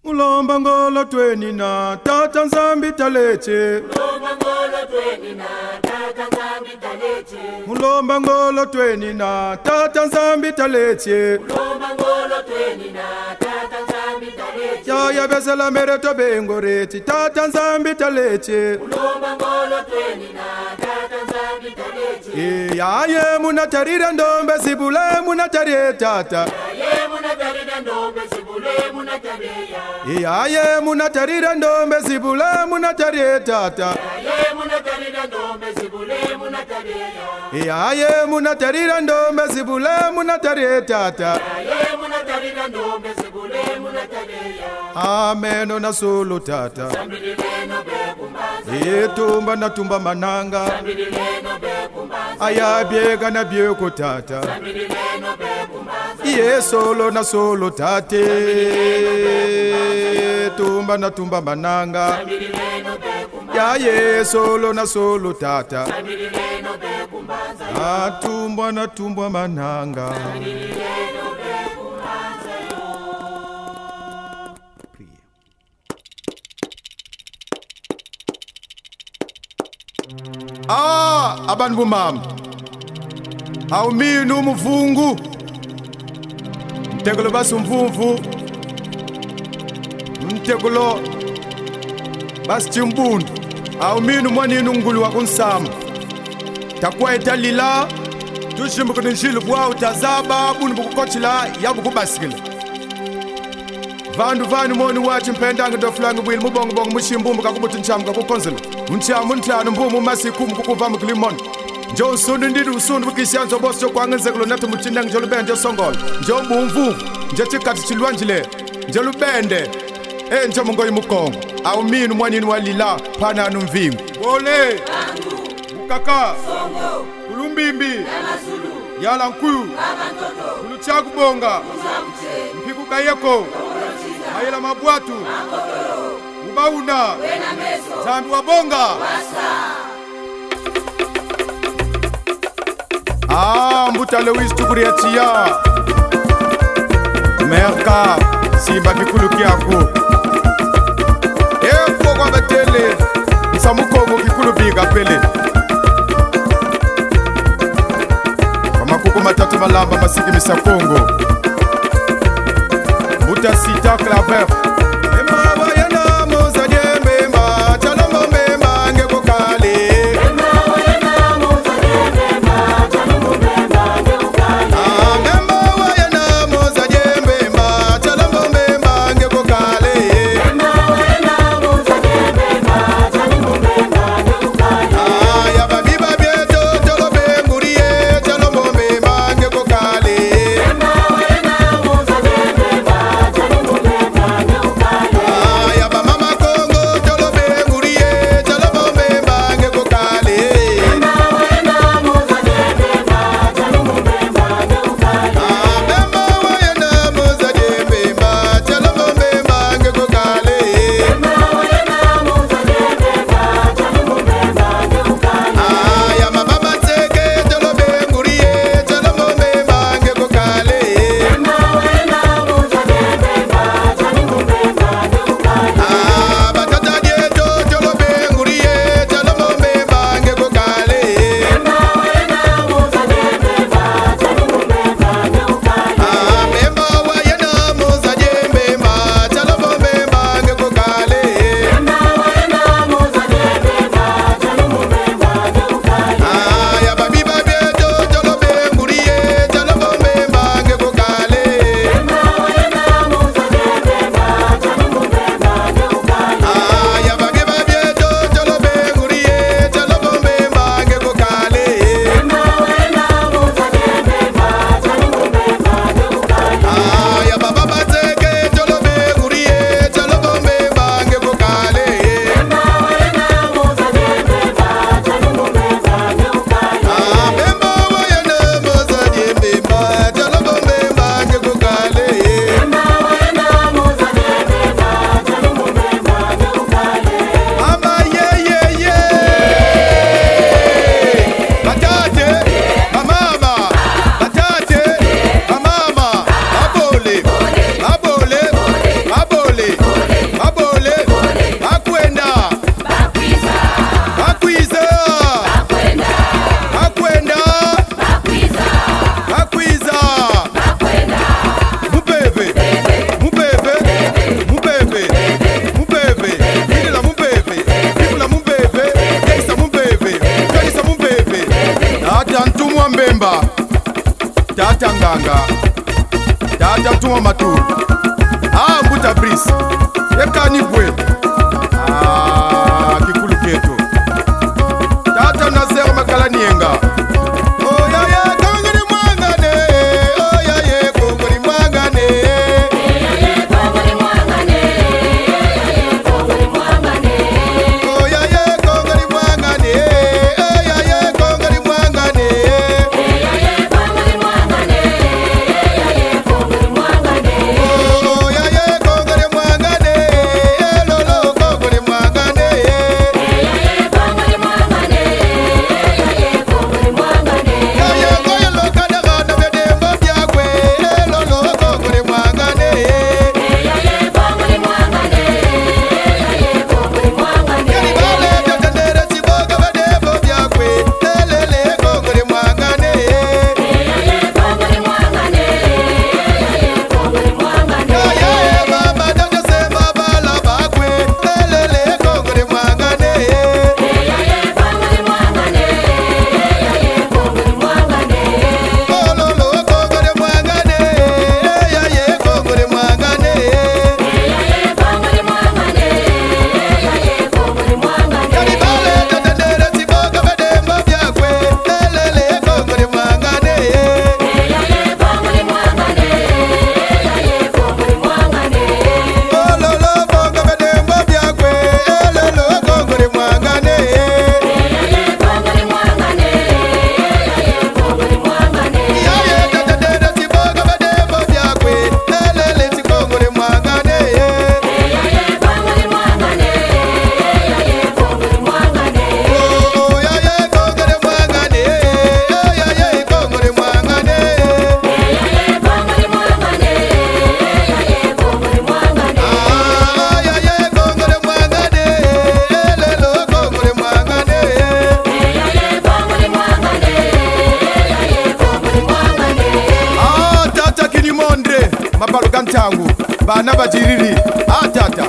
Mulomba ngolo tweni na tata nzambi taleche. Mulomba ngolo tweni na tata nzambi taleche. Mulomba ngolo tweni na tata nzambi taleche. Mulomba ngolo tweni na tata nzambi taleche. Ya besela mereto bengoreti tata nzambi taleche. Mulomba ngolo tweni na tata nzambi taleche. Ya ye munatarira ndombe sibule munatarie tata. Ya munatarira ndombe sibule munataria. Ya ye munatarira ndombe sibule munatarie tata. Ya munatarira ndombe sibule munataria. Ya ye munatarira ndombe sibule munatarie tata. Ya munatarira ndombe sibule munataria. Amen na solo tata. Sambilileno bekumbaza. Tumba na tumba mananga. Sambilileno bekumbaza. Aya biega na bieko tata. Sambilileno bekumbaza. Iye solo na solo tate. Tumba na tumba mananga. Sambilileno bekumbaza. Ya ye solo na solo tata. Sambilileno bekumbaza. Tumba na tumba mananga. Sambilileno bekumbaza. Abantu bomama. Awumini umuvungu. Mtegolo basi umvumvu. Mtegolo basi chimbundu. Awumini mwanini ungulu wakunsama. Takwa etalila. Tushimbu kuninshilo bwa utazaba. Bunu bukukochila yabu kubasikila. Vandu moni wachi mpendanga doflangu bwili mubongo mushimbumbu kakubutu nchamu kakukonzela. Unchamu ntano mbumu masikumu kukuvamu kilimoni. Njo usundu ndidi usundu wikishanzo bosi jo kwangenzekulo natu mchindangu njo lubende songolo. Njo bumvu, njo chikati chiluanjile, njo lubende. Njo mungoyi mukongo. Awuminu mwanini walila pana anu mvingu. Bole, Bukaka, Songo, Kulumbimbi, Yamasulu, Yala nkuyu, Kamantoto, Kuluchaku bonga, Uzabuche, Mpiku kayeko, Mayela mabwatu, Makotoro, Ubauna, Wena Meso, Zambi wabonga. Wasa. Mbuta Lewis tukuria chia. Merka, simba kikulu kiako. Kwa kwa betele, Samukongo kikulu biga pele. Kama kuku matatu malamba masiki misa Kongo. Mbuta sita claver. Kale. bajiriri atata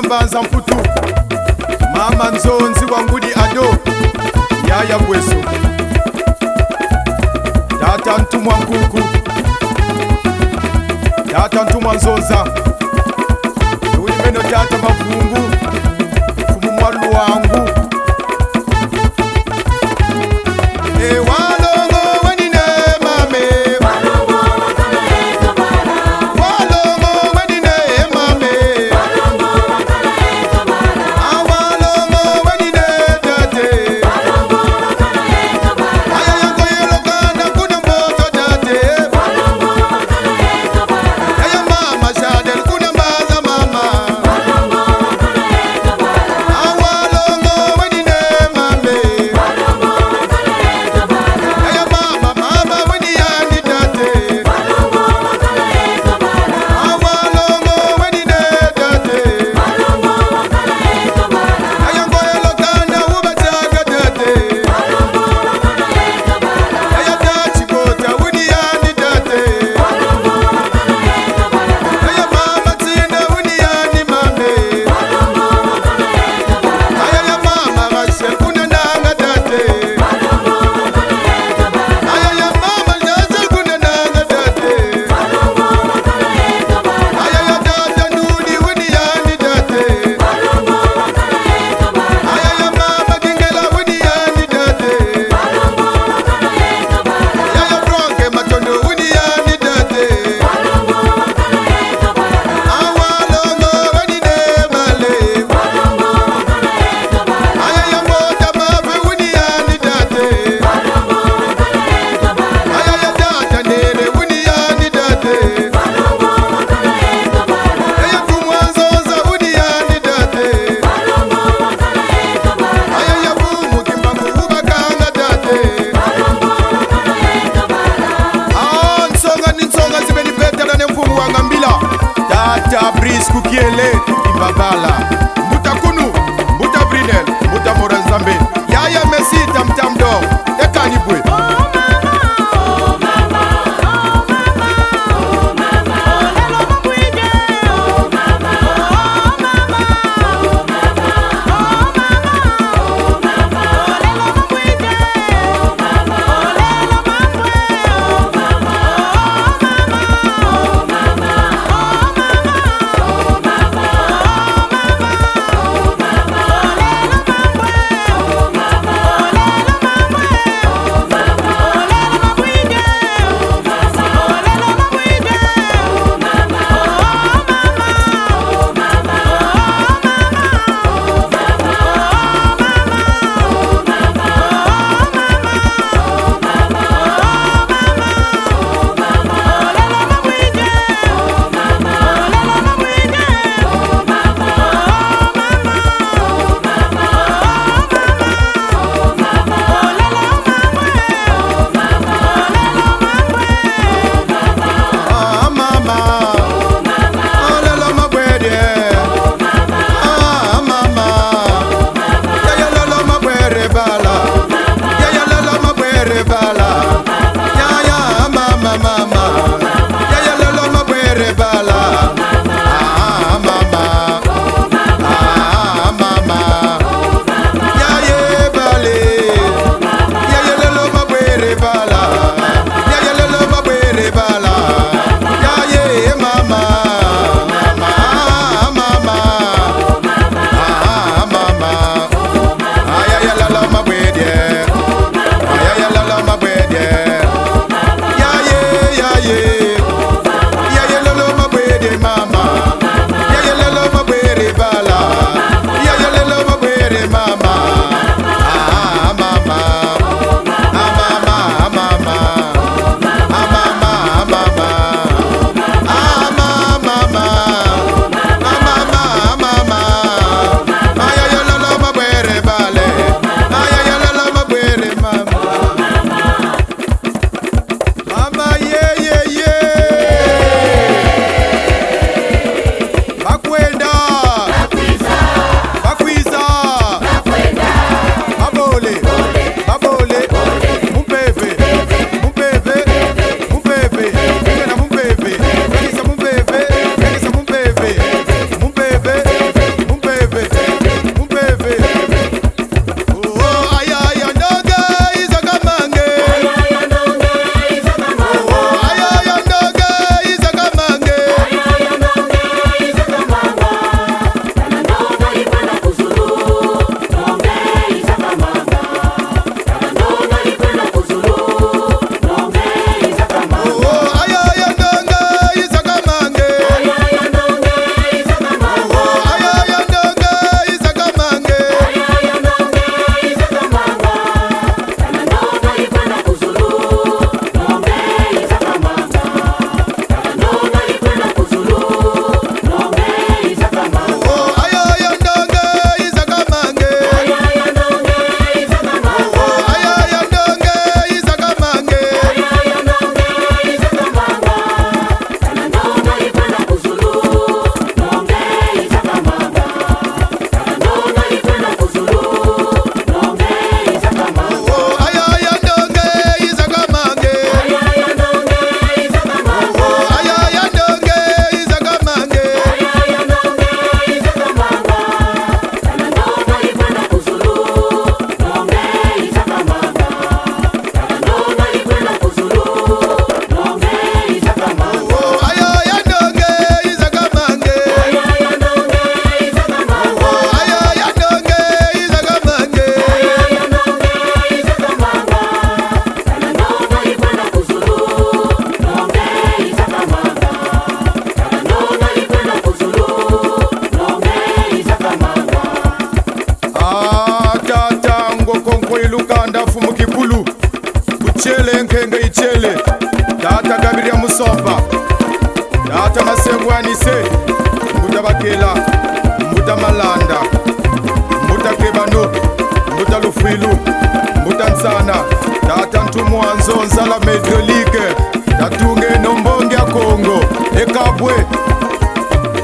Mbanza mputu mama nzonzi wangudi ado yaya bweso tata ntumwa nkuku tata ntumwa nzonza ulimeno tata mavungu fumu mwalu wangu Kukiele Ibabala Mbuta Kunu Mbuta Brinel Mbuta Morazambe Yaya Messi Tamtamdo Ekanibwe Oh mama, oh mama, oh mama, oh mama, oh mama. nkenge ichele tata gabiria musofa tata masengwanise mbuta bakela mbuta malanda mbuta kebano mbuta lufilu mbuta nsana tata ntumwanzo nzala medrolike tatunge nombonge ya Kongo ekabwe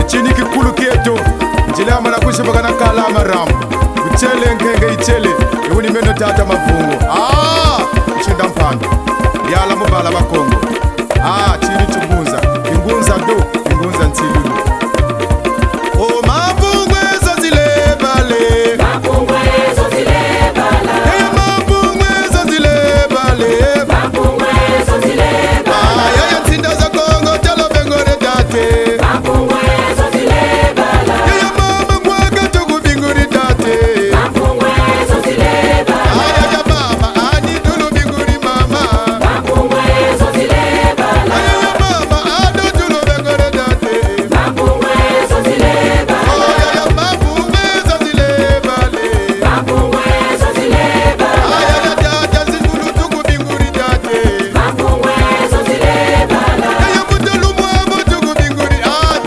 ichini kikulu kieto njile amana kushibagana kala amaramu uchele nkenge ichele euni meno tata mavungo chinda mpando yala mubala bakongo chini chungunza ingunza do ingunza ntilulu o mavungwe zozilebale mavungwe zozilebala mavungwe zozilebale mavungwe zozilebala yaya ntinda za Kongo talo bengore tate mavungwe zozilebala yaya mama mwaka tuku binguri tate mavungwe zozilebala yaya mama ani tulu binguri mama mavungwe zozilebala yaya mama ado tulu bengore tate mavungwe zozilebala yaya mavungwe zozilebale mavungwe zozilebala yaya tata zingulu tuku binguri tate mavungwe zozilebala yaya mutulu mwamo tuku binguri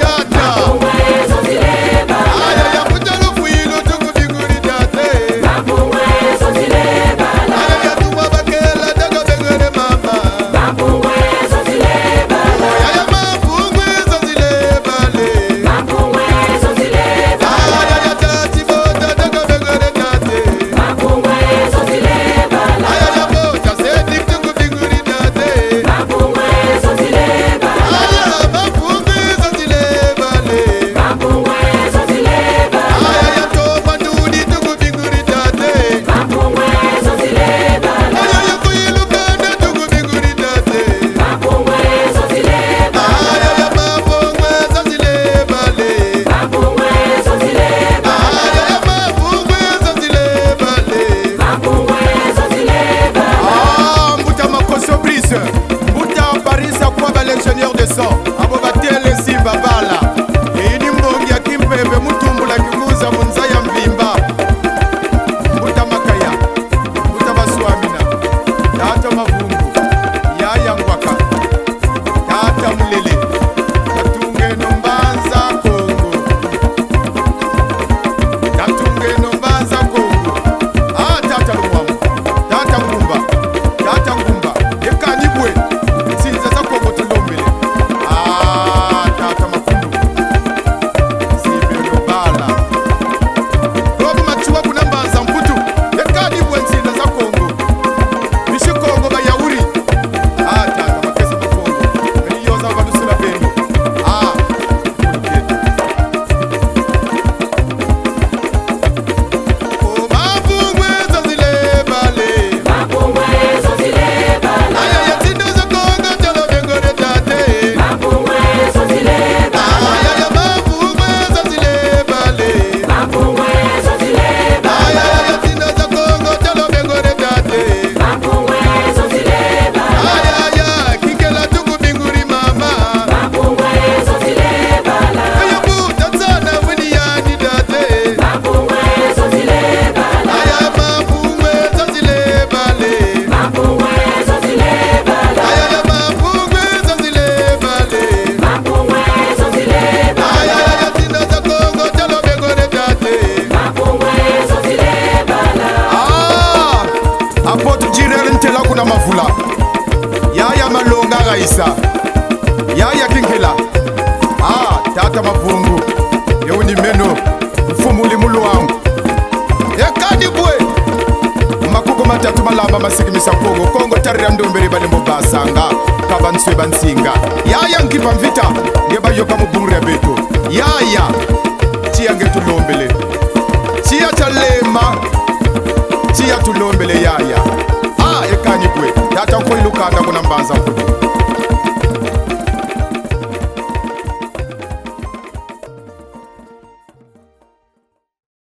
tata mavungwe zozilebala yaya mutulu fuilu tuku binguri tate mavungwe zozilebala yaya tuwa bakela daga bengore mama mavungwe zozilebala yaya mavungwe zozilebale mavungwe zozilebala yaya tati bota daga bengore tate mavungwe zozilebala yaya bota seti tuku binguri tate mavungwe zozilebala yaya mavungwe zozilebale mavungwe zozilebala yaya topa ndudi tuku binguri tate mavungwe zozilebala yaya kuyilukanda tuku binguri tate mavungwe zozilebala yaya mavungwe zozilebale mavungwe zozilebala yaya mavungwe zozilebale mavungwe zozilebala mbuta makoso brise mbuta parisa kwa balingenieur de sang abo batele simba bala eyini mbongi ya kimpembe mutumbula kinguza munza ya mvimba mbuta makaya mbuta baswamina tata mavungu yaya ngwaka tata mulele tatunge nombanza Kongo tatunge nombanza Kongo tata lumwamu tata ngumba ekanyibwe nsinza za Kongo tulombele tata mafundu zibelo bala robu machuwa kuna mbanza mputu ekanyibwe nsinza za Kongo bishi Kongo bayauri tata makesa makongo eliyoza vadusula bendo mavungwe zozilebale mavungwe zozilebala ayaya zinto za Kongo talo bengore tate mavungwe zozilebala ayaya mavungwe zozilebale mavungwe zozilebala ayaya zinto za Kongo talo bengore tate mavungwe zozilebala ayaya kikela tuku binguri mama mavungwe zozilebala aya buta tsana buniyani tate mavungwe zozilebala ayaya mavungwe zozilebale mavungwe zozilebala ayaya mavungwe zozilebale mavungwe zozilebala ayaya zinto za Kongo talo bengore tate mavungwe zozilebala apo tujirele ntela kuna mavula yaya malonga gaisa yaya kinkela tata mavungu yeuni meno mfumuli mulu wangu ekadibwe makuko matatu malamba masikimisa Kongo tarira ndombere bale mbobasanga kabanswe bansinga yaya nkipa mvita ngebayoka mubunguri ya beto yaya chiya ngetulombele chiya chalema chiya tulombele yaya ekanyibwe tata koilukanda kuna mbanza mputu